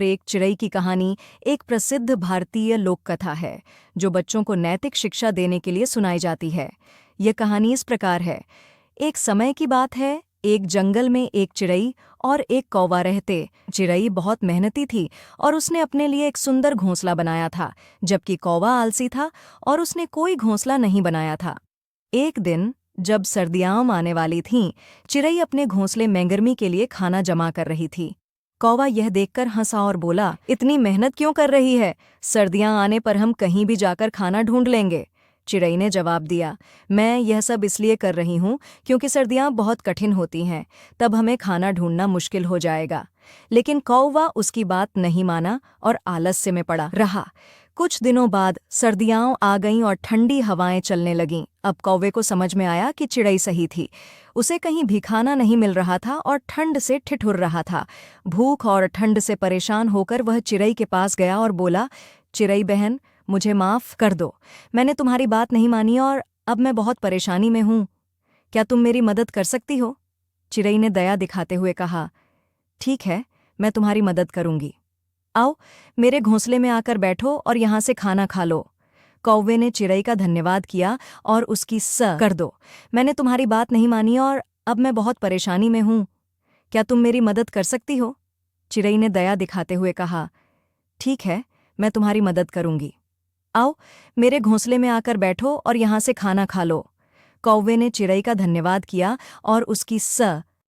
एक चिड़ै की कहानी एक प्रसिद्ध भारतीय लोक कथा है जो बच्चों को नैतिक शिक्षा देने के लिए सुनाई जाती है। यह कहानी इस प्रकार है। एक समय की बात है, एक जंगल में एक चिड़ै और एक कौवा रहते। चिड़ै बहुत मेहनती थी और उसने अपने लिए एक सुंदर घोंसला बनाया था, जबकि कौवा आलसी था और उसने कोई घोंसला नहीं बनाया था। एक दिन जब सर्दियां आने वाली थीं, चिड़ै अपने घोंसले में गर्मी के लिए खाना जमा कर रही थी। कौवा यह देखकर हंसा और बोला, इतनी मेहनत क्यों कर रही है? सर्दियां आने पर हम कहीं भी जाकर खाना ढूंढ लेंगे। चिड़ै ने जवाब दिया, मैं यह सब इसलिए कर रही हूँ क्योंकि सर्दियां बहुत कठिन होती हैं, तब हमें खाना ढूंढना मुश्किल हो जाएगा। लेकिन कौवा उसकी बात नहीं माना और आलस्य में पड़ा रहा। कुछ दिनों बाद सर्दियां आ गईं और ठंडी हवाएं चलने लगीं। अब कौवे को समझ में आया कि चिड़ै सही थी। उसे कहीं भी खाना नहीं मिल रहा था और ठंड से ठिठुर रहा था। भूख और ठंड से परेशान होकर वह चिड़ै के पास गया और बोला, चिड़ै बहन, मुझे माफ़ कर दो। मैंने तुम्हारी बात नहीं मानी और अब मैं बहुत परेशानी में हूँ। क्या तुम मेरी मदद कर सकती हो? चिड़ै ने दया दिखाते हुए कहा, ठीक है, मैं तुम्हारी मदद करूंगी। आओ, मेरे घोंसले में आकर बैठो और यहाँ से खाना खा लो। कौवे ने चिड़ै का धन्यवाद किया और उसकी स कर दो। मैंने तुम्हारी बात नहीं मानी और अब मैं बहुत परेशानी में हूँ। क्या तुम मेरी मदद कर सकती हो? चिड़ै ने दया दिखाते हुए कहा, ठीक है, मैं तुम्हारी मदद करूंगी। आओ, मेरे घोंसले में आकर बैठो और यहाँ से खाना खा लो। कौवे ने चिड़ै का धन्यवाद किया और उसकी स